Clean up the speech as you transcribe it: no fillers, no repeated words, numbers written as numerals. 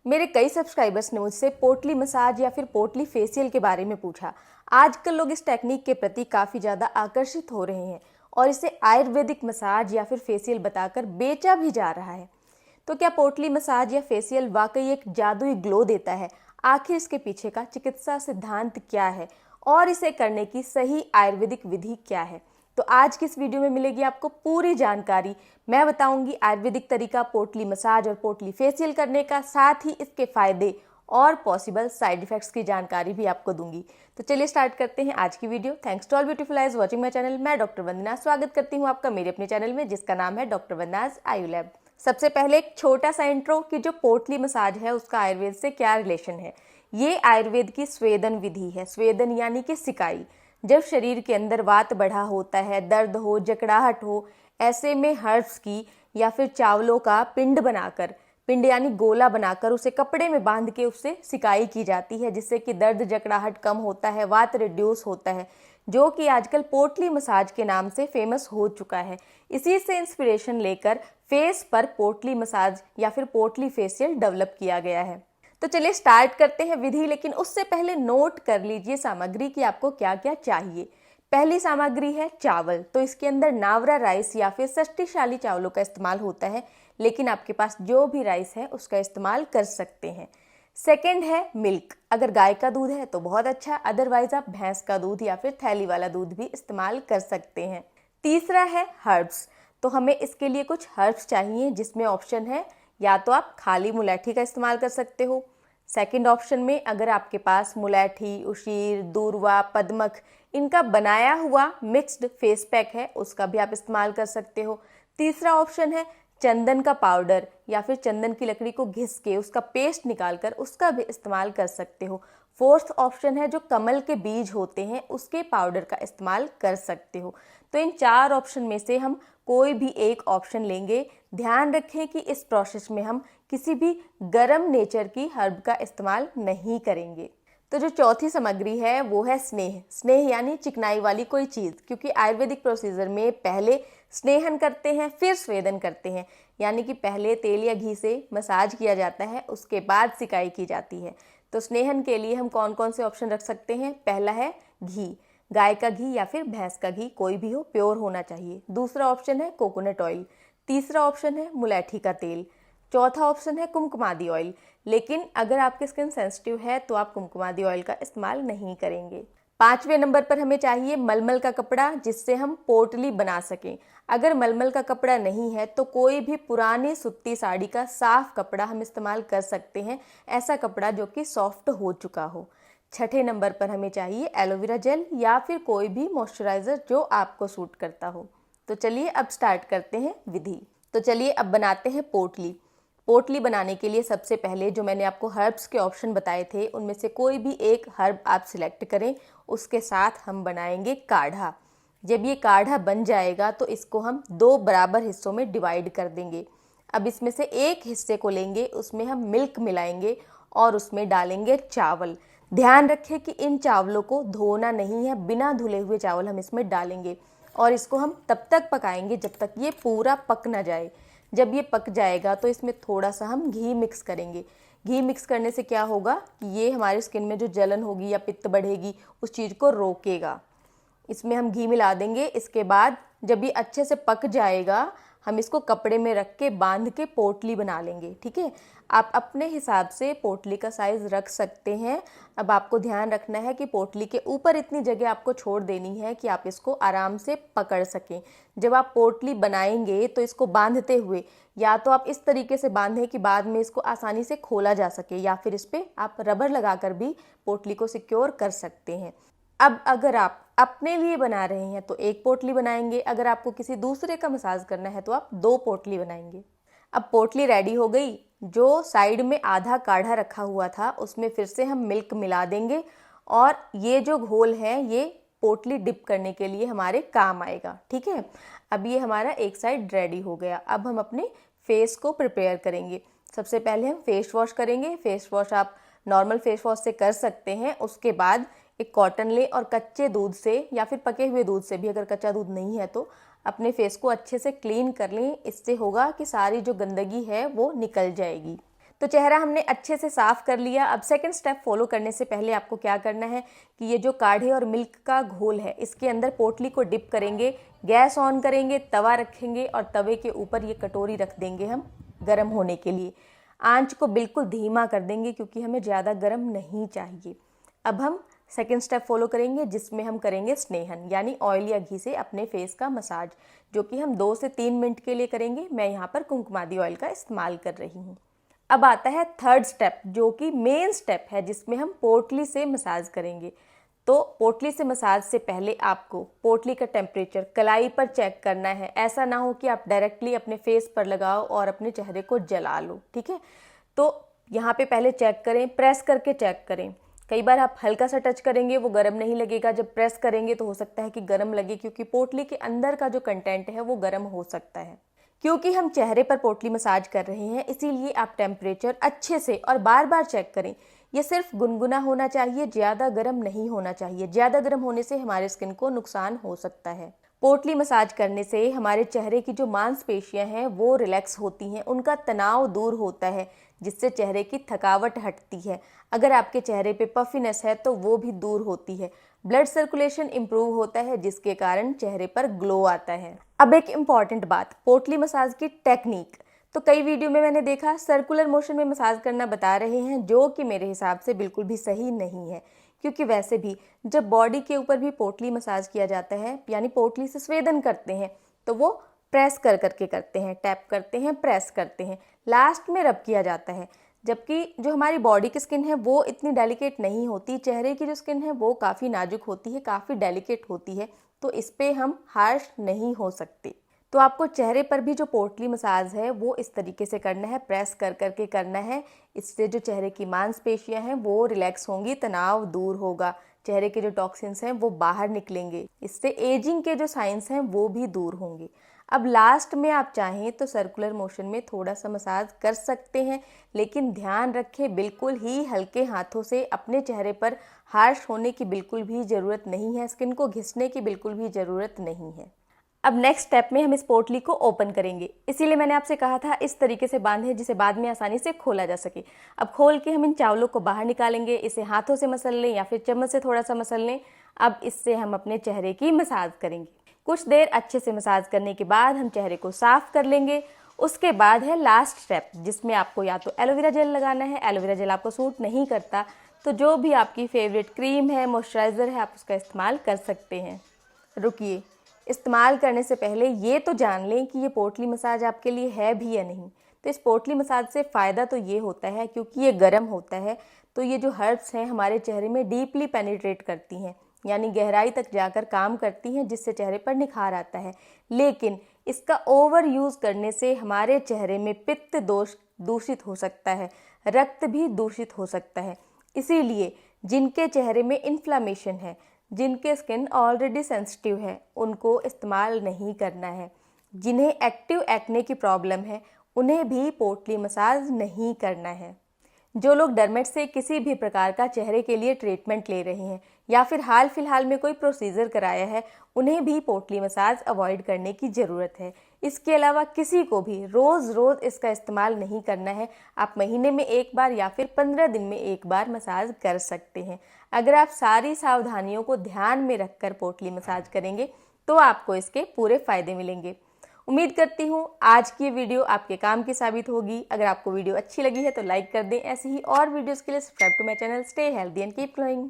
मेरे कई सब्सक्राइबर्स ने मुझसे पोटली मसाज या फिर पोटली फेशियल के बारे में पूछा। आजकल लोग इस टेक्निक के प्रति काफ़ी ज़्यादा आकर्षित हो रहे हैं और इसे आयुर्वेदिक मसाज या फिर फेशियल बताकर बेचा भी जा रहा है। तो क्या पोटली मसाज या फेशियल वाकई एक जादुई ग्लो देता है? आखिर इसके पीछे का चिकित्सा सिद्धांत क्या है और इसे करने की सही आयुर्वेदिक विधि क्या है? तो आज की इस वीडियो में मिलेगी आपको पूरी जानकारी। मैं बताऊंगी आयुर्वेदिक तरीका पोटली मसाज और पोटली फेशियल करने का, साथ ही इसके फायदे और पॉसिबल साइड इफेक्ट्स की जानकारी भी आपको दूंगी। तो चलिए स्टार्ट करते हैं आज की video. Thanks to all beautiful eyes watching my channel. मैं डॉक्टर वंदना स्वागत करती हूँ आपका मेरे अपने चैनल में, जिसका नाम है डॉक्टर वंदनाज आयु लैब। सबसे पहले एक छोटा सा इंट्रो कि जो पोटली मसाज है उसका आयुर्वेद से क्या रिलेशन है। ये आयुर्वेद की स्वेदन विधि है। स्वेदन यानी कि सिकाई। जब शरीर के अंदर वात बढ़ा होता है, दर्द हो, जकड़ाहट हो, ऐसे में हर्ब्स की या फिर चावलों का पिंड बनाकर, पिंड यानी गोला बनाकर उसे कपड़े में बांध के उससे सिकाई की जाती है, जिससे कि दर्द जकड़ाहट कम होता है, वात रिड्यूस होता है, जो कि आजकल पोटली मसाज के नाम से फेमस हो चुका है। इसी से इंस्पिरेशन लेकर फेस पर पोटली मसाज या फिर पोटली फेशियल डेवलप किया गया है। तो चलिए स्टार्ट करते हैं विधि, लेकिन उससे पहले नोट कर लीजिए सामग्री की आपको क्या क्या चाहिए। पहली सामग्री है चावल। तो इसके अंदर नावरा राइस या फिर षष्टिशाली चावलों का इस्तेमाल होता है, लेकिन आपके पास जो भी राइस है उसका इस्तेमाल कर सकते हैं। सेकंड है मिल्क। अगर गाय का दूध है तो बहुत अच्छा, अदरवाइज आप भैंस का दूध या फिर थैली वाला दूध भी इस्तेमाल कर सकते हैं। तीसरा है हर्ब्स। तो हमें इसके लिए कुछ हर्ब्स चाहिए, जिसमें ऑप्शन है या तो आप खाली मुलैठी का इस्तेमाल कर सकते हो। सेकंड ऑप्शन में अगर आपके पास मुलैठी, उशीर, दूर्वा, पद्मक, इनका बनाया हुआ मिक्स्ड फेस पैक है, उसका भी आप इस्तेमाल कर सकते हो। तीसरा ऑप्शन है चंदन का पाउडर या फिर चंदन की लकड़ी को घिस के उसका पेस्ट निकालकर उसका भी इस्तेमाल कर सकते हो। फोर्थ ऑप्शन है जो कमल के बीज होते हैं उसके पाउडर का इस्तेमाल कर सकते हो। तो इन चार ऑप्शन में से हम कोई भी एक ऑप्शन लेंगे। ध्यान रखें कि इस प्रोसेस में हम किसी भी गर्म नेचर की हर्ब का इस्तेमाल नहीं करेंगे। तो जो चौथी सामग्री है वो है स्नेह। स्नेह यानी चिकनाई वाली कोई चीज़, क्योंकि आयुर्वेदिक प्रोसीजर में पहले स्नेहन करते हैं फिर स्वेदन करते हैं, यानी कि पहले तेल या घी से मसाज किया जाता है, उसके बाद सिकाई की जाती है। तो स्नेहन के लिए हम कौन कौन से ऑप्शन रख सकते हैं? पहला है घी, गाय का घी या फिर भैंस का घी, कोई भी हो, प्योर होना चाहिए। दूसरा ऑप्शन है कोकोनट ऑयल। तीसरा ऑप्शन है मुलैठी का तेल। चौथा ऑप्शन है कुमकुमादी ऑयल। लेकिन अगर आपकी स्किन सेंसिटिव है तो आप कुमकुमादी ऑयल का इस्तेमाल नहीं करेंगे। पांचवें नंबर पर हमें चाहिए मलमल का कपड़ा, जिससे हम पोटली बना सकें। अगर मलमल का कपड़ा नहीं है तो कोई भी पुरानी सूती साड़ी का साफ कपड़ा हम इस्तेमाल कर सकते हैं, ऐसा कपड़ा जो कि सॉफ्ट हो चुका हो। छठे नंबर पर हमें चाहिए एलोवेरा जेल या फिर कोई भी मॉइस्चराइजर जो आपको सूट करता हो। तो चलिए अब स्टार्ट करते हैं विधि। तो चलिए अब बनाते हैं पोटली। पोटली बनाने के लिए सबसे पहले जो मैंने आपको हर्ब्स के ऑप्शन बताए थे उनमें से कोई भी एक हर्ब आप सिलेक्ट करें। उसके साथ हम बनाएंगे काढ़ा। जब ये काढ़ा बन जाएगा तो इसको हम 2 बराबर हिस्सों में डिवाइड कर देंगे। अब इसमें से एक हिस्से को लेंगे, उसमें हम मिल्क मिलाएंगे और उसमें डालेंगे चावल। ध्यान रखें कि इन चावलों को धोना नहीं है, बिना धुले हुए चावल हम इसमें डालेंगे और इसको हम तब तक पकाएंगे जब तक ये पूरा पक ना जाए। जब ये पक जाएगा तो इसमें थोड़ा सा हम घी मिक्स करेंगे। घी मिक्स करने से क्या होगा कि ये हमारी स्किन में जो जलन होगी या पित्त बढ़ेगी उस चीज़ को रोकेगा। इसमें हम घी मिला देंगे। इसके बाद जब ये अच्छे से पक जाएगा हम इसको कपड़े में रख के बांध के पोटली बना लेंगे। ठीक है, आप अपने हिसाब से पोटली का साइज़ रख सकते हैं। अब आपको ध्यान रखना है कि पोटली के ऊपर इतनी जगह आपको छोड़ देनी है कि आप इसको आराम से पकड़ सकें। जब आप पोटली बनाएंगे तो इसको बांधते हुए या तो आप इस तरीके से बांधें कि बाद में इसको आसानी से खोला जा सके, या फिर इस पर आप रबर लगाकर भी पोटली को सिक्योर कर सकते हैं। अब अगर आप अपने लिए बना रहे हैं तो एक पोटली बनाएंगे, अगर आपको किसी दूसरे का मसाज करना है तो आप 2 पोटली बनाएंगे। अब पोटली रेडी हो गई। जो साइड में आधा काढ़ा रखा हुआ था उसमें फिर से हम मिल्क मिला देंगे और ये जो घोल है ये पोटली डिप करने के लिए हमारे काम आएगा। ठीक है, अब ये हमारा एक साइड रेडी हो गया। अब हम अपने फेस को प्रिपेयर करेंगे। सबसे पहले हम फेस वॉश करेंगे। फेस वॉश आप नॉर्मल फेस वॉश से कर सकते हैं। उसके बाद एक कॉटन ले और कच्चे दूध से या फिर पके हुए दूध से भी, अगर कच्चा दूध नहीं है तो अपने फेस को अच्छे से क्लीन कर लें। इससे होगा कि सारी जो गंदगी है वो निकल जाएगी। तो चेहरा हमने अच्छे से साफ कर लिया। अब सेकंड स्टेप फॉलो करने से पहले आपको क्या करना है कि ये जो काढ़े और मिल्क का घोल है इसके अंदर पोटली को डिप करेंगे, गैस ऑन करेंगे, तवा रखेंगे और तवे के ऊपर ये कटोरी रख देंगे हम गर्म होने के लिए। आंच को बिल्कुल धीमा कर देंगे क्योंकि हमें ज़्यादा गर्म नहीं चाहिए। अब हम सेकेंड स्टेप फॉलो करेंगे जिसमें हम करेंगे स्नेहन यानी ऑयल या घी से अपने फेस का मसाज, जो कि हम 2 से 3 मिनट के लिए करेंगे। मैं यहाँ पर कुंकुमादी ऑयल का इस्तेमाल कर रही हूँ। अब आता है थर्ड स्टेप जो कि मेन स्टेप है जिसमें हम पोटली से मसाज करेंगे। तो पोटली से मसाज से पहले आपको पोटली का टेम्परेचर कलाई पर चेक करना है। ऐसा ना हो कि आप डायरेक्टली अपने फेस पर लगाओ और अपने चेहरे को जला लो, ठीक है। तो यहाँ पे पहले चेक करें, प्रेस करके चेक करें। कई बार आप हल्का सा टच करेंगे वो गर्म नहीं लगेगा, जब प्रेस करेंगे तो हो सकता है कि गर्म लगे क्योंकि पोटली के अंदर का जो कंटेंट है वो गर्म हो सकता है। क्योंकि हम चेहरे पर पोटली मसाज कर रहे हैं इसीलिए आप टेम्परेचर अच्छे से और बार बार चेक करें। ये सिर्फ गुनगुना होना चाहिए, ज़्यादा गर्म नहीं होना चाहिए। ज़्यादा गर्म होने से हमारे स्किन को नुकसान हो सकता है। पोटली मसाज करने से हमारे चेहरे की जो मांसपेशियां हैं वो रिलैक्स होती हैं, उनका तनाव दूर होता है जिससे चेहरे की थकावट हटती है। अगर आपके चेहरे पे पफिनेस है तो वो भी दूर होती है। ब्लड सर्कुलेशन इंप्रूव होता है जिसके कारण चेहरे पर ग्लो आता है। अब एक इम्पॉर्टेंट बात, पोटली मसाज की टेक्निक। तो कई वीडियो में मैंने देखा सर्कुलर मोशन में मसाज करना बता रहे हैं, जो कि मेरे हिसाब से बिल्कुल भी सही नहीं है। क्योंकि वैसे भी जब बॉडी के ऊपर भी पोटली मसाज किया जाता है यानी पोटली से स्वेदन करते हैं तो वो प्रेस कर करके करते हैं, टैप करते हैं, प्रेस करते हैं, लास्ट में रब किया जाता है। जबकि जो हमारी बॉडी की स्किन है वो इतनी डेलिकेट नहीं होती, चेहरे की जो स्किन है वो काफ़ी नाजुक होती है, काफ़ी डेलिकेट होती है, तो इस पे हम हार्श नहीं हो सकते। तो आपको चेहरे पर भी जो पोटली मसाज है वो इस तरीके से करना है, प्रेस कर करके करना है। इससे जो चेहरे की मांसपेशियां हैं वो रिलैक्स होंगी, तनाव दूर होगा, चेहरे के जो टॉक्सिन्स हैं वो बाहर निकलेंगे। इससे एजिंग के जो साइंस हैं वो भी दूर होंगे। अब लास्ट में आप चाहें तो सर्कुलर मोशन में थोड़ा सा मसाज कर सकते हैं, लेकिन ध्यान रखें बिल्कुल ही हल्के हाथों से। अपने चेहरे पर हार्श होने की बिल्कुल भी ज़रूरत नहीं है, स्किन को घिसने की बिल्कुल भी ज़रूरत नहीं है। अब नेक्स्ट स्टेप में हम इस पोटली को ओपन करेंगे, इसीलिए मैंने आपसे कहा था इस तरीके से बांधें जिसे बाद में आसानी से खोला जा सके। अब खोल के हम इन चावलों को बाहर निकालेंगे, इसे हाथों से मसल लें या फिर चम्मच से थोड़ा सा मसल लें। अब इससे हम अपने चेहरे की मसाज करेंगे। कुछ देर अच्छे से मसाज करने के बाद हम चेहरे को साफ कर लेंगे। उसके बाद है लास्ट स्टेप जिसमें आपको या तो एलोवेरा जेल लगाना है। एलोवेरा जेल आपको सूट नहीं करता तो जो भी आपकी फेवरेट क्रीम है, मॉइस्चराइज़र है, आप उसका इस्तेमाल कर सकते हैं। रुकिए, इस्तेमाल करने से पहले ये तो जान लें कि ये पोटली मसाज आपके लिए है भी या नहीं। तो इस पोटली मसाज से फ़ायदा तो ये होता है क्योंकि ये गर्म होता है तो ये जो हर्ब्स हैं हमारे चेहरे में डीपली पेनिट्रेट करती हैं, यानी गहराई तक जाकर काम करती हैं, जिससे चेहरे पर निखार आता है। लेकिन इसका ओवर यूज़ करने से हमारे चेहरे में पित्त दोष दूषित हो सकता है, रक्त भी दूषित हो सकता है। इसीलिए जिनके चेहरे में इन्फ्लामेशन है, जिनके स्किन ऑलरेडी सेंसिटिव है, उनको इस्तेमाल नहीं करना है। जिन्हें एक्टिव एक्ने की प्रॉब्लम है उन्हें भी पोटली मसाज नहीं करना है। जो लोग डर्मेट से किसी भी प्रकार का चेहरे के लिए ट्रीटमेंट ले रहे हैं या फिर हाल फिलहाल में कोई प्रोसीजर कराया है, उन्हें भी पोटली मसाज अवॉइड करने की ज़रूरत है। इसके अलावा किसी को भी रोज़ रोज़ इसका इस्तेमाल नहीं करना है। आप महीने में एक बार या फिर 15 दिन में एक बार मसाज कर सकते हैं। अगर आप सारी सावधानियों को ध्यान में रखकर पोटली मसाज करेंगे तो आपको इसके पूरे फ़ायदे मिलेंगे। उम्मीद करती हूँ आज की वीडियो आपके काम की साबित होगी। अगर आपको वीडियो अच्छी लगी है तो लाइक कर दें। ऐसे ही और वीडियोस के लिए subscribe to my channel. Stay healthy and keep glowing.